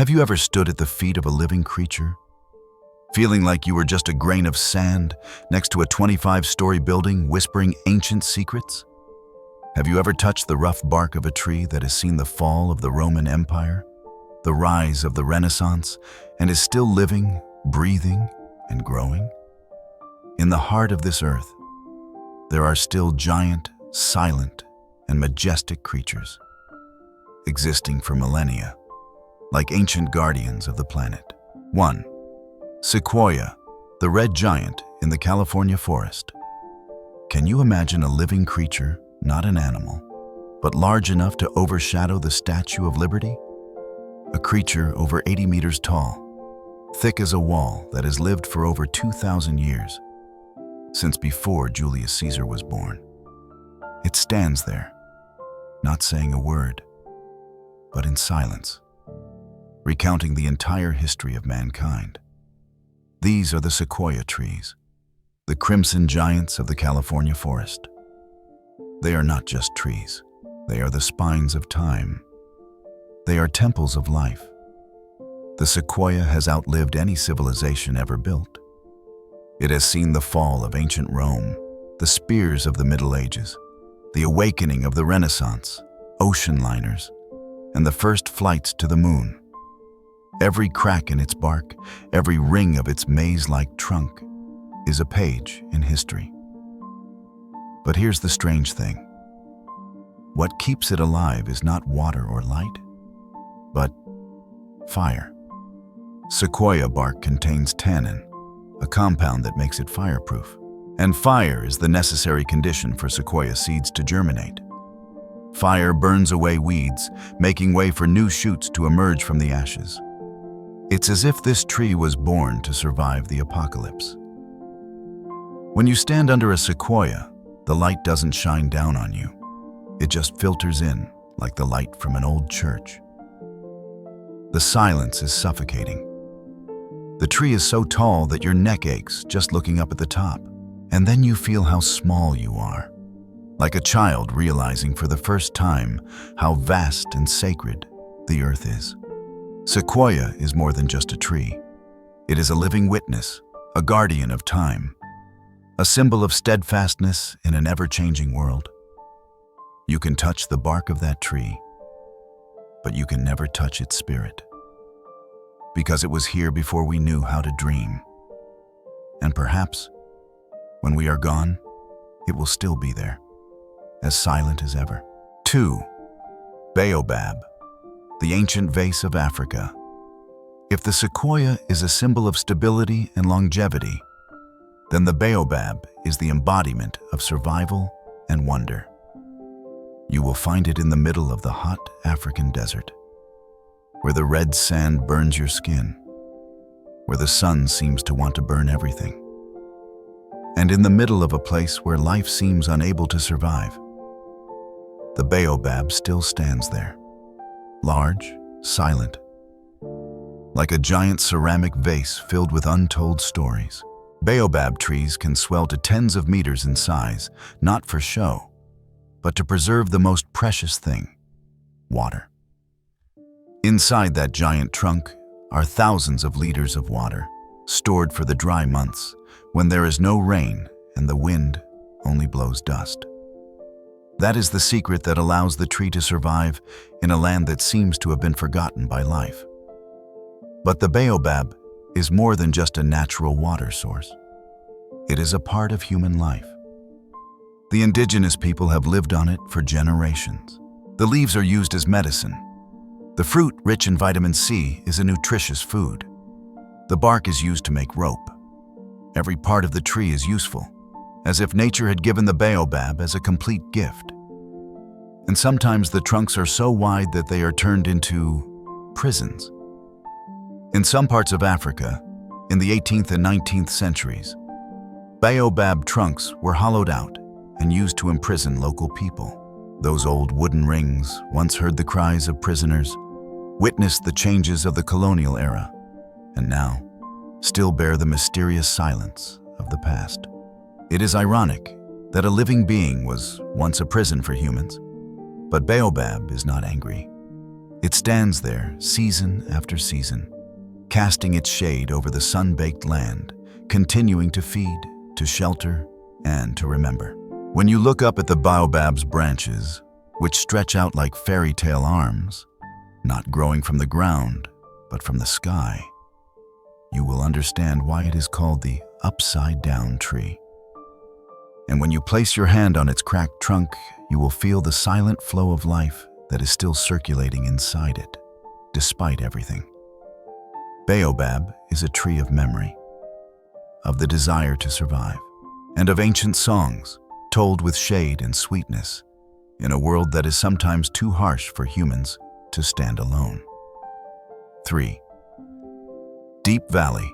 Have you ever stood at the feet of a living creature, feeling like you were just a grain of sand next to a 25-story building whispering ancient secrets? Have you ever touched the rough bark of a tree that has seen the fall of the Roman Empire, the rise of the Renaissance, and is still living, breathing, and growing? In the heart of this earth, there are still giant, silent, and majestic creatures, existing for millennia, like ancient guardians of the planet. 1. Sequoia, the red giant in the California forest. Can you imagine a living creature, not an animal, but large enough to overshadow the Statue of Liberty? A creature over 80 meters tall, thick as a wall that has lived for over 2,000 years, since before Julius Caesar was born. It stands there, not saying a word, but in silence, recounting the entire history of mankind. These are the sequoia trees, the crimson giants of the California forest. They are not just trees. They are the spines of time. They are temples of life. The sequoia has outlived any civilization ever built. It has seen the fall of ancient Rome, the spears of the Middle Ages, the awakening of the Renaissance, ocean liners, and the first flights to the moon. Every crack in its bark, every ring of its maze-like trunk is a page in history. But here's the strange thing. What keeps it alive is not water or light, but fire. Sequoia bark contains tannin, a compound that makes it fireproof. And fire is the necessary condition for sequoia seeds to germinate. Fire burns away weeds, making way for new shoots to emerge from the ashes. It's as if this tree was born to survive the apocalypse. When you stand under a sequoia, the light doesn't shine down on you. It just filters in like the light from an old church. The silence is suffocating. The tree is so tall that your neck aches just looking up at the top. And then you feel how small you are, like a child realizing for the first time how vast and sacred the earth is. Sequoia is more than just a tree. It is a living witness, a guardian of time, a symbol of steadfastness in an ever-changing world. You can touch the bark of that tree, but you can never touch its spirit, because it was here before we knew how to dream. And perhaps, when we are gone, it will still be there, as silent as ever. 2. Baobab, the ancient vase of Africa. If the sequoia is a symbol of stability and longevity, then the baobab is the embodiment of survival and wonder. You will find it in the middle of the hot African desert, where the red sand burns your skin, where the sun seems to want to burn everything, and in the middle of a place where life seems unable to survive. The baobab still stands there, large, silent, like a giant ceramic vase filled with untold stories. Baobab trees can swell to tens of meters in size, not for show, but to preserve the most precious thing, water. Inside that giant trunk are thousands of liters of water, stored for the dry months, when there is no rain and the wind only blows dust. That is the secret that allows the tree to survive in a land that seems to have been forgotten by life. But the baobab is more than just a natural water source. It is a part of human life. The indigenous people have lived on it for generations. The leaves are used as medicine. The fruit, rich in vitamin C, is a nutritious food. The bark is used to make rope. Every part of the tree is useful, as if nature had given the baobab as a complete gift. And sometimes the trunks are so wide that they are turned into prisons. In some parts of Africa, in the 18th and 19th centuries, baobab trunks were hollowed out and used to imprison local people. Those old wooden rings once heard the cries of prisoners, witnessed the changes of the colonial era, and now still bear the mysterious silence of the past. It is ironic that a living being was once a prison for humans, but Baobab is not angry. It stands there season after season, casting its shade over the sun-baked land, continuing to feed, to shelter, and to remember. When you look up at the baobab's branches, which stretch out like fairy tale arms, not growing from the ground, but from the sky, you will understand why it is called the upside-down tree. And when you place your hand on its cracked trunk, you will feel the silent flow of life that is still circulating inside it, despite everything. Baobab is a tree of memory, of the desire to survive, and of ancient songs told with shade and sweetness in a world that is sometimes too harsh for humans to stand alone. 3. Deep Valley,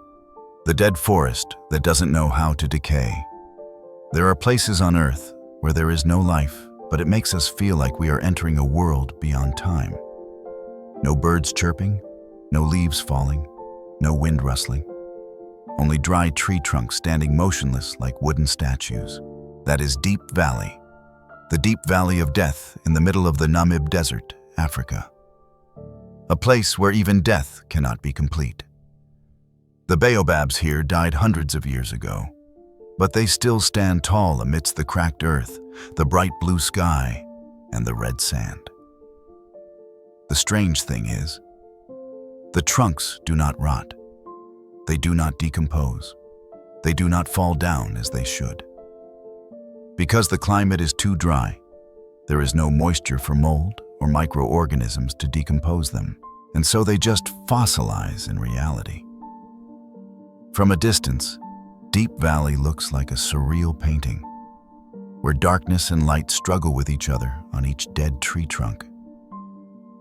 the dead forest that doesn't know how to decay. There are places on Earth where there is no life, but it makes us feel like we are entering a world beyond time. No birds chirping, no leaves falling, no wind rustling. Only dry tree trunks standing motionless like wooden statues. That is Deep Valley, the deep valley of death in the middle of the Namib Desert, Africa. A place where even death cannot be complete. The baobabs here died hundreds of years ago, but they still stand tall amidst the cracked earth, the bright blue sky, and the red sand. The strange thing is, the trunks do not rot. They do not decompose. They do not fall down as they should. Because the climate is too dry, there is no moisture for mold or microorganisms to decompose them, and so they just fossilize in reality. From a distance, Deep Valley looks like a surreal painting, where darkness and light struggle with each other on each dead tree trunk,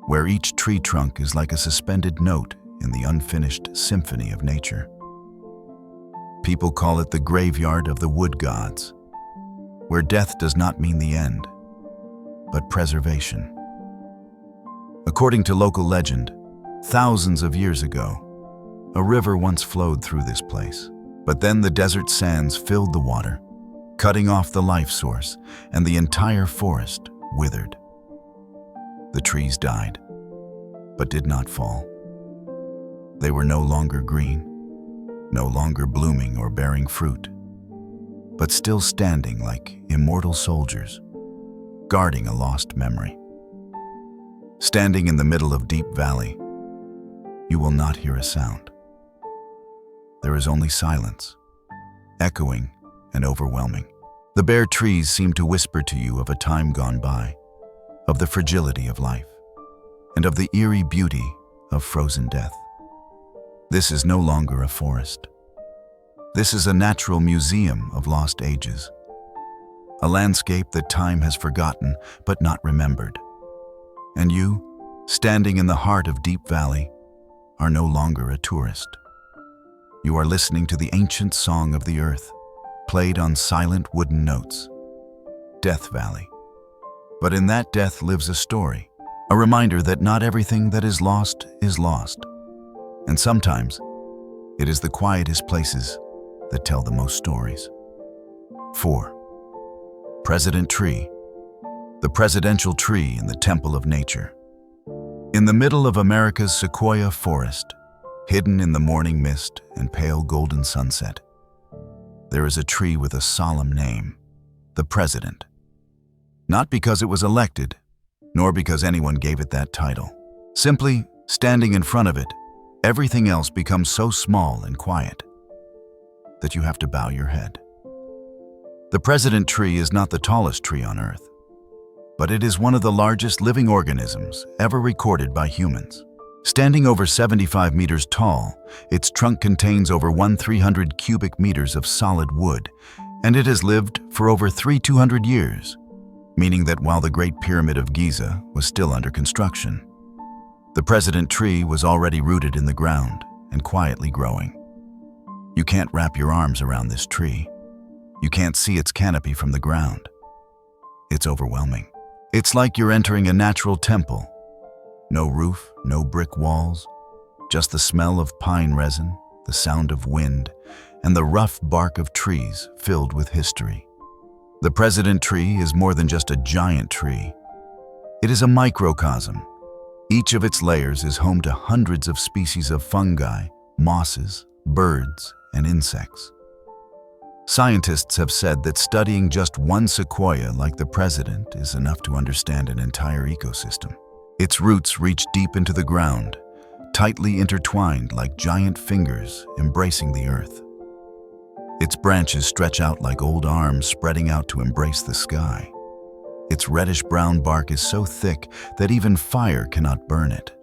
where each tree trunk is like a suspended note in the unfinished symphony of nature. People call it the graveyard of the wood gods, where death does not mean the end, but preservation. According to local legend, thousands of years ago, a river once flowed through this place, but then the desert sands filled the water, cutting off the life source, and the entire forest withered. The trees died, but did not fall. They were no longer green, no longer blooming or bearing fruit, but still standing like immortal soldiers, guarding a lost memory. Standing in the middle of Deep Valley, you will not hear a sound. There is only silence, echoing and overwhelming. The bare trees seem to whisper to you of a time gone by, of the fragility of life, and of the eerie beauty of frozen death. This is no longer a forest. This is a natural museum of lost ages, a landscape that time has forgotten but not remembered. And you, standing in the heart of Deep Valley, are no longer a tourist. You are listening to the ancient song of the earth, played on silent wooden notes. Death Valley. But in that death lives a story, a reminder that not everything that is lost is lost. And sometimes, it is the quietest places that tell the most stories. 4. President Tree. The presidential tree in the temple of nature. In the middle of America's sequoia forest, hidden in the morning mist and pale golden sunset, there is a tree with a solemn name, the President. Not because it was elected, nor because anyone gave it that title. Simply, standing in front of it, everything else becomes so small and quiet that you have to bow your head. The President tree is not the tallest tree on Earth, but it is one of the largest living organisms ever recorded by humans. Standing over 75 meters tall, its trunk contains over 1,300 cubic meters of solid wood, and it has lived for over 200 years, meaning that while the Great Pyramid of Giza was still under construction, the President tree was already rooted in the ground and quietly growing. You can't wrap your arms around this tree. You can't see its canopy from the ground. It's overwhelming. It's like you're entering a natural temple. No roof, no brick walls, just the smell of pine resin, the sound of wind, and the rough bark of trees filled with history. The President tree is more than just a giant tree. It is a microcosm, Each of its layers is home to hundreds of species of fungi, mosses, birds, and insects. Scientists have said that studying just one sequoia like the president is enough to understand an entire ecosystem. Its roots reach deep into the ground, tightly intertwined like giant fingers embracing the earth. Its branches stretch out like old arms spreading out to embrace the sky. Its reddish-brown bark is so thick that even fire cannot burn it,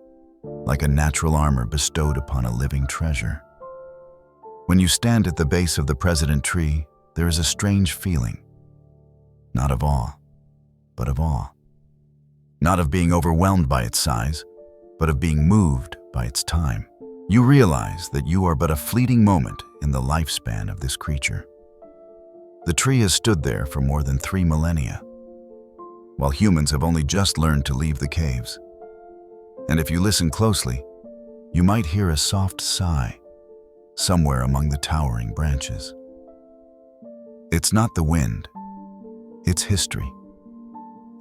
like a natural armor bestowed upon a living treasure. When you stand at the base of the president tree, there is a strange feeling. Not of awe, but of awe. Not of being overwhelmed by its size, but of being moved by its time. You realize that you are but a fleeting moment in the lifespan of this creature. The tree has stood there for more than 3 millennia, while humans have only just learned to leave the caves. And if you listen closely, you might hear a soft sigh somewhere among the towering branches. It's not the wind, it's history.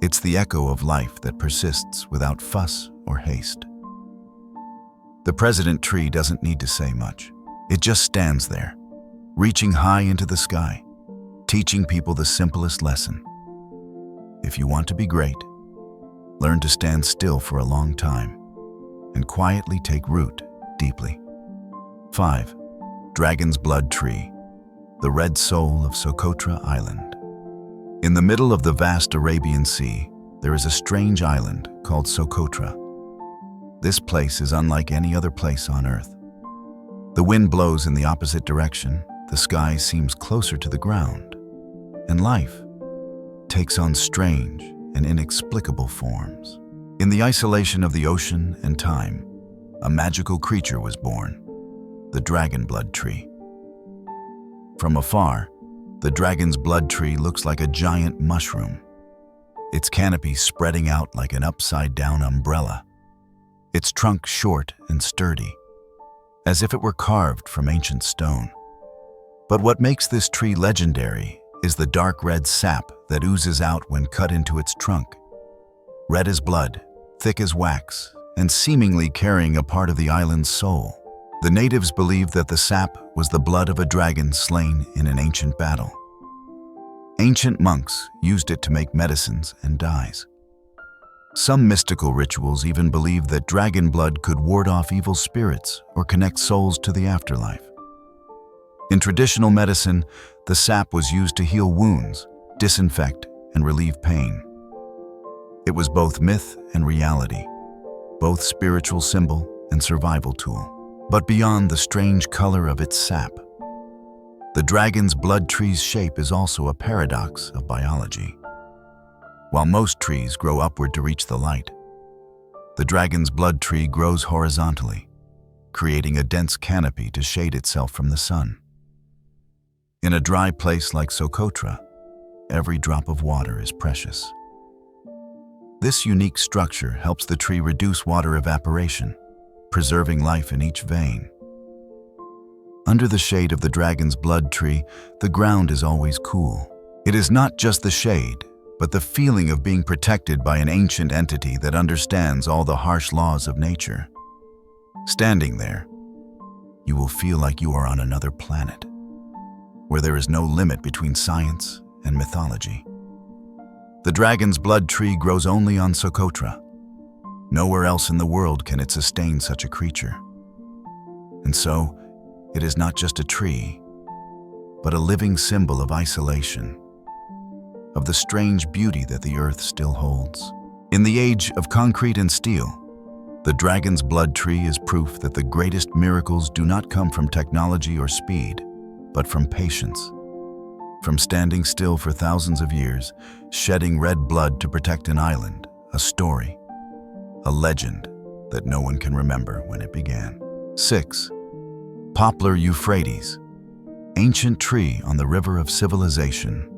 It's the echo of life that persists without fuss or haste. The president tree doesn't need to say much. It just stands there, reaching high into the sky, teaching people the simplest lesson. If you want to be great, learn to stand still for a long time and quietly take root deeply. 5. Dragon's Blood Tree, the red soul of Socotra Island. In the middle of the vast Arabian Sea, there is a strange island called Socotra. This place is unlike any other place on Earth. The wind blows in the opposite direction, the sky seems closer to the ground, and life takes on strange and inexplicable forms. In the isolation of the ocean and time, a magical creature was born, the Dragon Blood Tree. From afar, the Dragon's Blood Tree looks like a giant mushroom, its canopy spreading out like an upside-down umbrella, its trunk short and sturdy, as if it were carved from ancient stone. But what makes this tree legendary is the dark red sap that oozes out when cut into its trunk. Red as blood, thick as wax, and seemingly carrying a part of the island's soul. The natives believed that the sap was the blood of a dragon slain in an ancient battle. Ancient monks used it to make medicines and dyes. Some mystical rituals even believed that dragon blood could ward off evil spirits or connect souls to the afterlife. In traditional medicine, the sap was used to heal wounds, disinfect, and relieve pain. It was both myth and reality, both spiritual symbol and survival tool. But beyond the strange color of its sap, the dragon's blood tree's shape is also a paradox of biology. While most trees grow upward to reach the light, the dragon's blood tree grows horizontally, creating a dense canopy to shade itself from the sun. In a dry place like Socotra, every drop of water is precious. This unique structure helps the tree reduce water evaporation, preserving life in each vein. Under the shade of the dragon's blood tree, the ground is always cool. It is not just the shade, but the feeling of being protected by an ancient entity that understands all the harsh laws of nature. Standing there, you will feel like you are on another planet, where there is no limit between science and mythology. The dragon's blood tree grows only on Socotra. Nowhere else in the world can it sustain such a creature. And so, it is not just a tree, but a living symbol of isolation, of the strange beauty that the earth still holds. In the age of concrete and steel, the dragon's blood tree is proof that the greatest miracles do not come from technology or speed, but from patience. From standing still for thousands of years, shedding red blood to protect an island, a story, a legend that no one can remember when it began. 6. Poplar Euphrates, ancient tree on the river of civilization.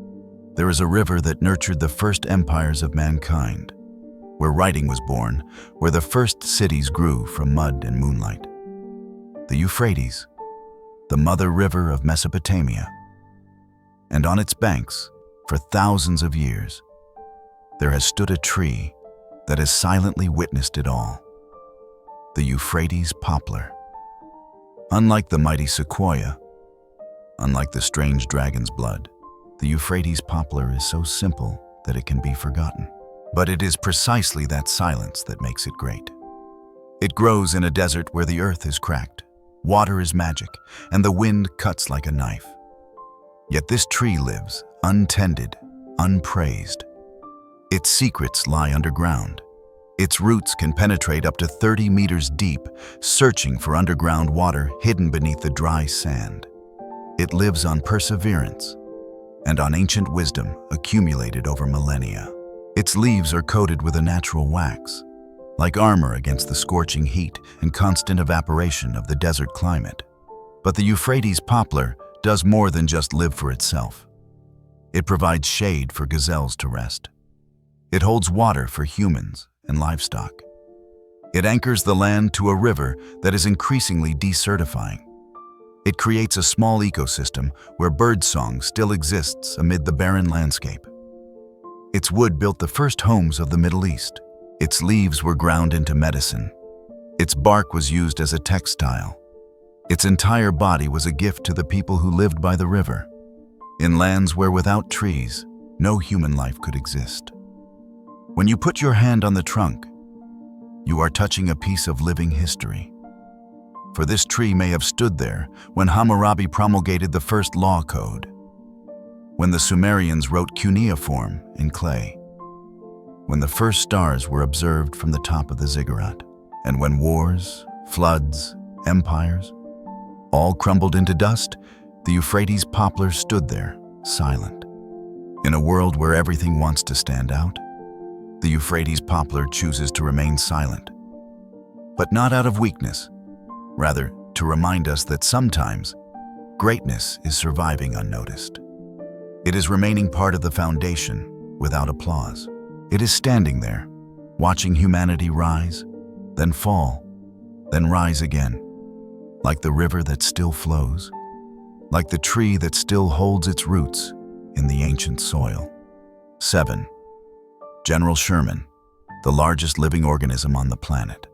There is a river that nurtured the first empires of mankind, where writing was born, where the first cities grew from mud and moonlight. The Euphrates, the mother river of Mesopotamia. And on its banks, for thousands of years, there has stood a tree that has silently witnessed it all. the Euphrates poplar. Unlike the mighty sequoia, unlike the strange dragon's blood, the Euphrates poplar is so simple that it can be forgotten. But it is precisely that silence that makes it great. It grows in a desert where the earth is cracked, water is magic, and the wind cuts like a knife. Yet this tree lives, untended, unpraised. Its secrets lie underground. Its roots can penetrate up to 30 meters deep, searching for underground water hidden beneath the dry sand. It lives on perseverance and on ancient wisdom accumulated over millennia. Its leaves are coated with a natural wax, like armor against the scorching heat and constant evaporation of the desert climate. But the Euphrates poplar does more than just live for itself. It provides shade for gazelles to rest. It holds water for humans and livestock. It anchors the land to a river that is increasingly desertifying. It creates a small ecosystem where birdsong still exists amid the barren landscape. Its wood built the first homes of the Middle East. Its leaves were ground into medicine. Its bark was used as a textile. Its entire body was a gift to the people who lived by the river, in lands where without trees, no human life could exist. When you put your hand on the trunk, you are touching a piece of living history. For this tree may have stood there when Hammurabi promulgated the first law code, when the Sumerians wrote cuneiform in clay, when the first stars were observed from the top of the ziggurat, and when wars, floods, empires, all crumbled into dust, the Euphrates poplar stood there, silent. In a world where everything wants to stand out, the Euphrates poplar chooses to remain silent. But not out of weakness, rather to remind us that sometimes greatness is surviving unnoticed. It is remaining part of the foundation without applause. It is standing there, watching humanity rise, then fall, then rise again, like the river that still flows, like the tree that still holds its roots in the ancient soil. 7. General Sherman, the largest living organism on the planet.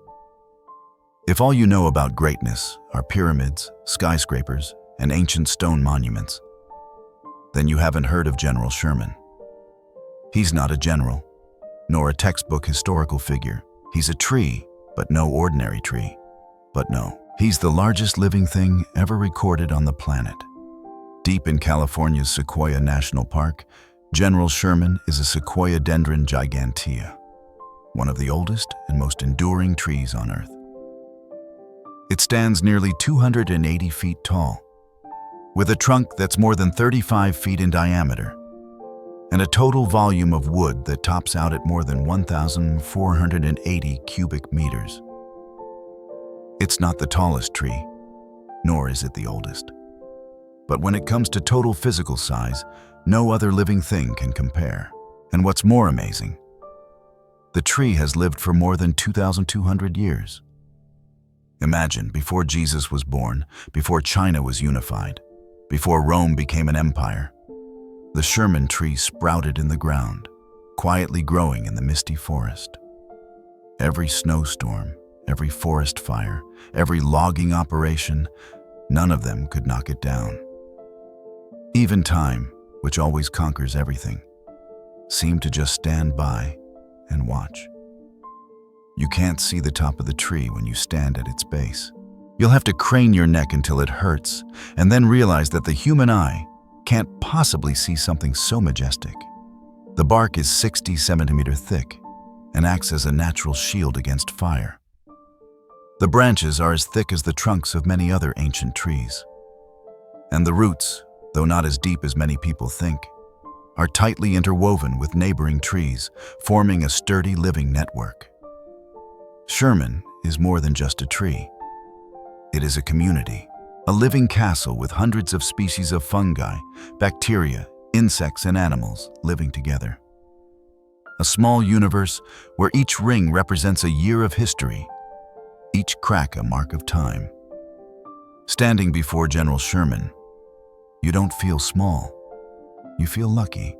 If all you know about greatness are pyramids, skyscrapers, and ancient stone monuments, then you haven't heard of General Sherman. He's not a general, nor a textbook historical figure. He's a tree, but no ordinary tree. But no, he's the largest living thing ever recorded on the planet. Deep in California's Sequoia National Park, General Sherman is a Sequoia dendron gigantea, one of the oldest and most enduring trees on Earth. It stands nearly 280 feet tall, with a trunk that's more than 35 feet in diameter, and a total volume of wood that tops out at more than 1,480 cubic meters. It's not the tallest tree, nor is it the oldest. But when it comes to total physical size, no other living thing can compare. And what's more amazing, the tree has lived for more than 2,200 years. Imagine, before Jesus was born, before China was unified, before Rome became an empire, the Sherman tree sprouted in the ground, quietly growing in the misty forest. Every snowstorm, every forest fire, every logging operation, none of them could knock it down. Even time, which always conquers everything, seemed to just stand by and watch. You can't see the top of the tree when you stand at its base. You'll have to crane your neck until it hurts, and then realize that the human eye can't possibly see something so majestic. The bark is 60 centimeters thick and acts as a natural shield against fire. The branches are as thick as the trunks of many other ancient trees. And the roots, though not as deep as many people think, are tightly interwoven with neighboring trees, forming a sturdy living network. Sherman is more than just a tree. It is a community, a living castle with hundreds of species of fungi, bacteria, insects, and animals living together. A small universe where each ring represents a year of history, each crack a mark of time. Standing before General Sherman, you don't feel small, you feel lucky.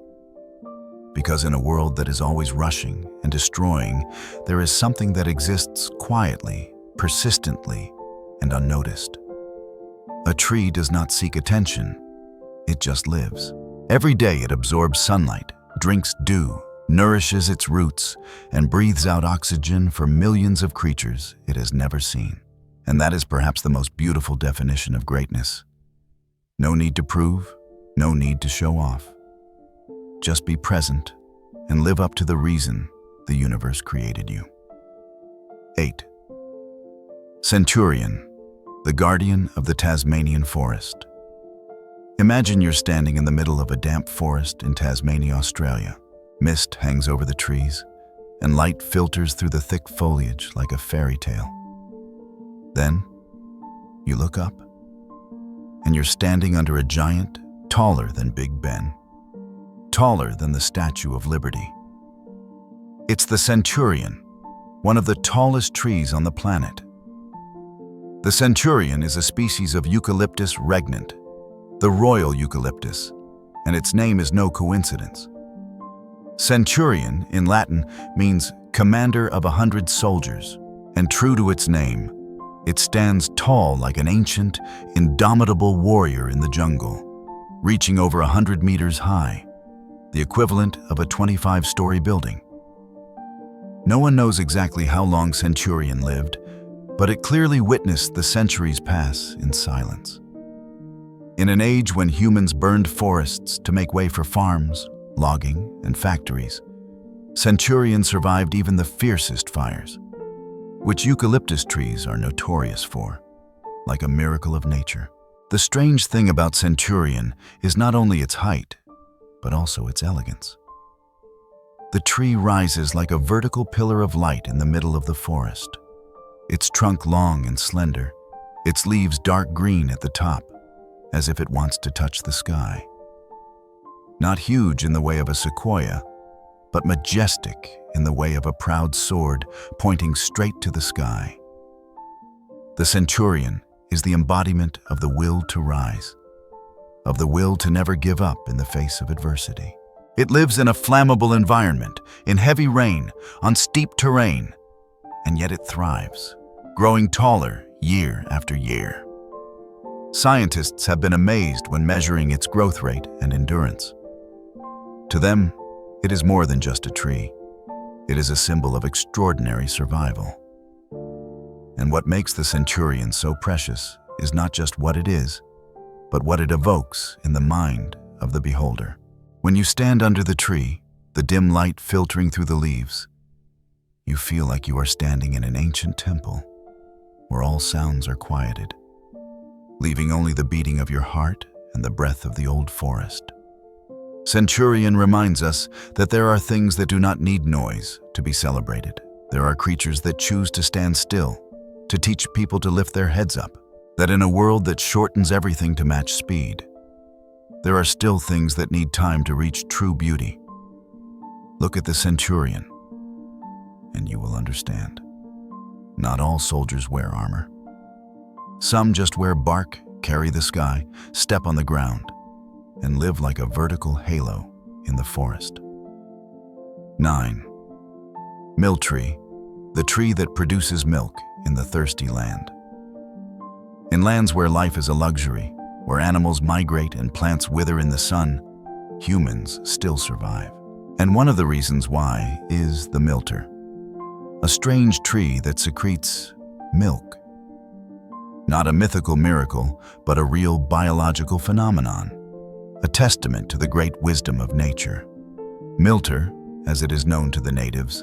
Because in a world that is always rushing and destroying, there is something that exists quietly, persistently and unnoticed. A tree does not seek attention, it just lives. Every day it absorbs sunlight, drinks dew, nourishes its roots, and breathes out oxygen for millions of creatures it has never seen. And that is perhaps the most beautiful definition of greatness. No need to prove, no need to show off. Just be present and live up to the reason the universe created you. 8. Centurion, the guardian of the Tasmanian forest. Imagine you're standing in the middle of a damp forest in Tasmania, Australia. Mist hangs over the trees, and light filters through the thick foliage like a fairy tale. Then, you look up, and you're standing under a giant taller than Big Ben, taller than the Statue of Liberty. It's the Centurion, one of the tallest trees on the planet. The Centurion is a species of Eucalyptus regnant, the royal eucalyptus, and its name is no coincidence. Centurion, in Latin, means commander of 100 soldiers, and true to its name, it stands tall like an ancient, indomitable warrior in the jungle, reaching over 100 meters high, the equivalent of a 25-story building. No one knows exactly how long Centurion lived, but it clearly witnessed the centuries pass in silence. In an age when humans burned forests to make way for farms, logging, and factories, Centurion survived even the fiercest fires, which eucalyptus trees are notorious for, like a miracle of nature. The strange thing about Centurion is not only its height, but also its elegance. The tree rises like a vertical pillar of light in the middle of the forest, its trunk long and slender, its leaves dark green at the top, as if it wants to touch the sky. Not huge in the way of a sequoia, but majestic in the way of a proud sword pointing straight to the sky. The Centurion is the embodiment of the will to rise, of the will to never give up in the face of adversity. It lives in a flammable environment, in heavy rain, on steep terrain, and yet it thrives, growing taller year after year. Scientists have been amazed when measuring its growth rate and endurance. To them, it is more than just a tree. It is a symbol of extraordinary survival. And what makes the Centurion so precious is not just what it is, but what it evokes in the mind of the beholder. When you stand under the tree, the dim light filtering through the leaves, you feel like you are standing in an ancient temple where all sounds are quieted, leaving only the beating of your heart and the breath of the old forest. Centurion reminds us that there are things that do not need noise to be celebrated. There are creatures that choose to stand still, to teach people to lift their heads up, that in a world that shortens everything to match speed, there are still things that need time to reach true beauty. Look at the Centurion, and you will understand. Not all soldiers wear armor. Some just wear bark, carry the sky, step on the ground, and live like a vertical halo in the forest. 9. Milk tree, the tree that produces milk in the thirsty land. In lands where life is a luxury, where animals migrate and plants wither in the sun, humans still survive. And one of the reasons why is the milter, a strange tree that secretes milk. Not a mythical miracle, but a real biological phenomenon, a testament to the great wisdom of nature. Milter, as it is known to the natives,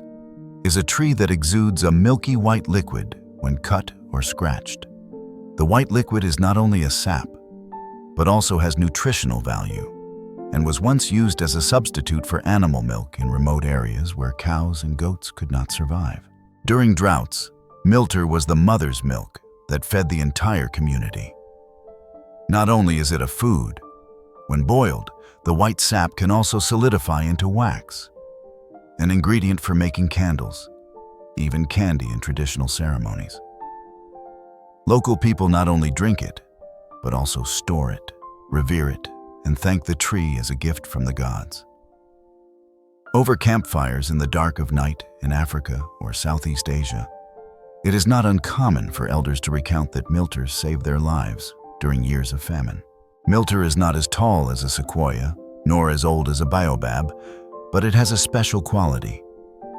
is a tree that exudes a milky white liquid when cut or scratched. The white liquid is not only a sap, but also has nutritional value, and was once used as a substitute for animal milk in remote areas where cows and goats could not survive. During droughts, milter was the mother's milk that fed the entire community. Not only is it a food, when boiled, the white sap can also solidify into wax, an ingredient for making candles, even candy in traditional ceremonies. Local people not only drink it, but also store it, revere it, and thank the tree as a gift from the gods. Over campfires in the dark of night in Africa or Southeast Asia, It is not uncommon for elders to recount that milters saved their lives during years of famine. Milter is not as tall as a sequoia, nor as old as a baobab, but it has a special quality,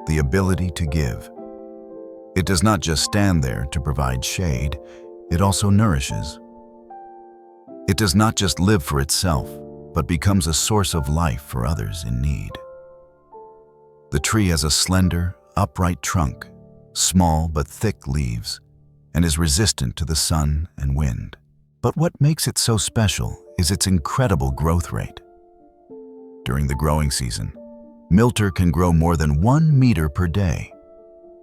the ability to give. It does not just stand there to provide shade, it also nourishes. It does not just live for itself, but becomes a source of life for others in need. The tree has a slender, upright trunk, small but thick leaves, and is resistant to the sun and wind. But what makes it so special is its incredible growth rate. During the growing season, milter can grow more than 1 meter per day,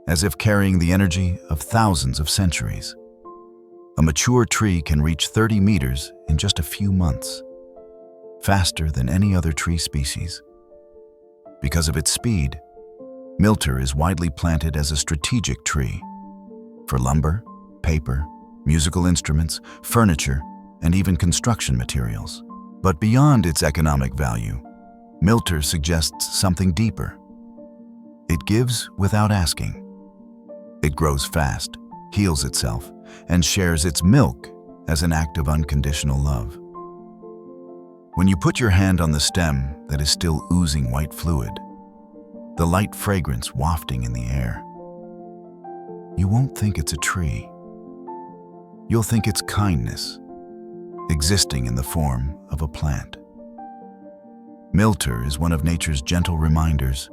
as if carrying the energy of thousands of centuries. A mature tree can reach 30 meters in just a few months, faster than any other tree species. Because of its speed, milter is widely planted as a strategic tree for lumber, paper, musical instruments, furniture, and even construction materials. But beyond its economic value, milter suggests something deeper. It gives without asking. It grows fast, heals itself, and shares its milk as an act of unconditional love. When you put your hand on the stem that is still oozing white fluid, the light fragrance wafting in the air, you won't think it's a tree. You'll think it's kindness, existing in the form of a plant. Milter is one of nature's gentle reminders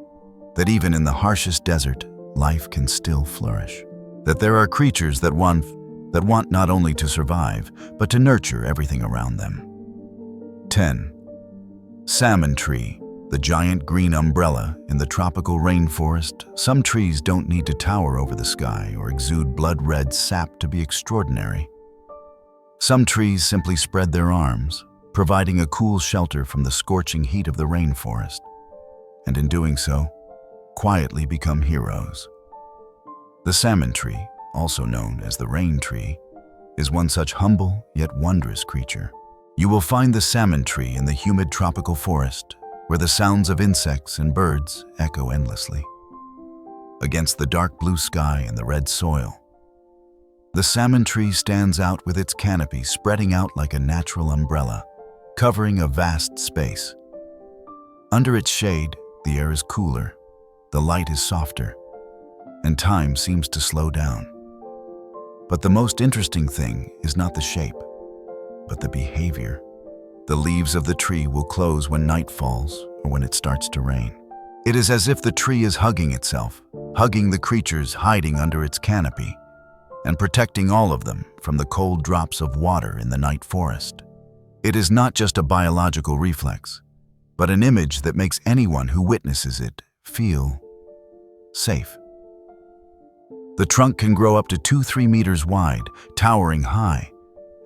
that even in the harshest desert, life can still flourish. That there are creatures that want not only to survive, but to nurture everything around them. 10. Salmon tree, the giant green umbrella in the tropical rainforest. Some trees don't need to tower over the sky or exude blood-red sap to be extraordinary. Some trees simply spread their arms, providing a cool shelter from the scorching heat of the rainforest, and in doing so, quietly become heroes. The salmon tree, also known as the rain tree, is one such humble yet wondrous creature. You will find the salmon tree in the humid tropical forest, where the sounds of insects and birds echo endlessly. Against the dark blue sky and the red soil, the salmon tree stands out with its canopy spreading out like a natural umbrella, covering a vast space. Under its shade, the air is cooler, the light is softer, and time seems to slow down. But the most interesting thing is not the shape, but the behavior. The leaves of the tree will close when night falls or when it starts to rain. It is as if the tree is hugging itself, hugging the creatures hiding under its canopy, and protecting all of them from the cold drops of water in the night forest. It is not just a biological reflex, but an image that makes anyone who witnesses it feel safe. The trunk can grow up to 2-3 meters wide, towering high,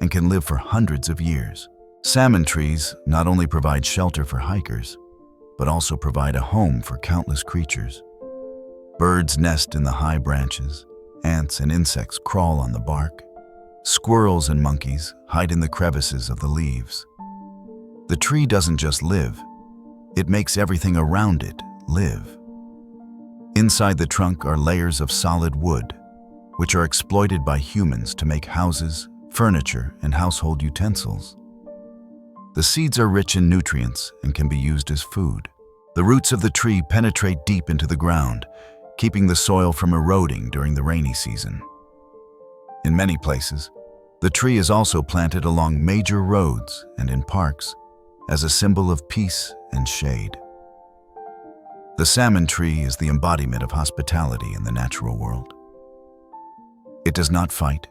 and can live for hundreds of years. Salmon trees not only provide shelter for hikers, but also provide a home for countless creatures. Birds nest in the high branches, ants and insects crawl on the bark, squirrels and monkeys hide in the crevices of the leaves. The tree doesn't just live, it makes everything around it live. Inside the trunk are layers of solid wood, which are exploited by humans to make houses, furniture, and household utensils. The seeds are rich in nutrients and can be used as food. The roots of the tree penetrate deep into the ground, keeping the soil from eroding during the rainy season. In many places, the tree is also planted along major roads and in parks as a symbol of peace and shade. The salmon tree is the embodiment of hospitality in the natural world. It does not fight,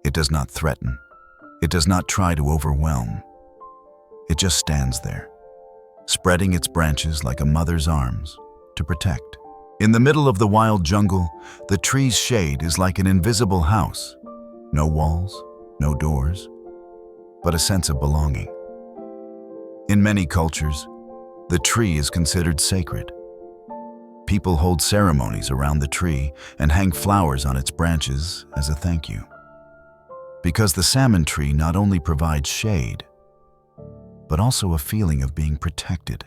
it does not threaten, it does not try to overwhelm. It just stands there, spreading its branches like a mother's arms to protect. In the middle of the wild jungle, the tree's shade is like an invisible house. No walls, no doors, but a sense of belonging. In many cultures, the tree is considered sacred. People hold ceremonies around the tree and hang flowers on its branches as a thank you. Because the salmon tree not only provides shade, but also a feeling of being protected.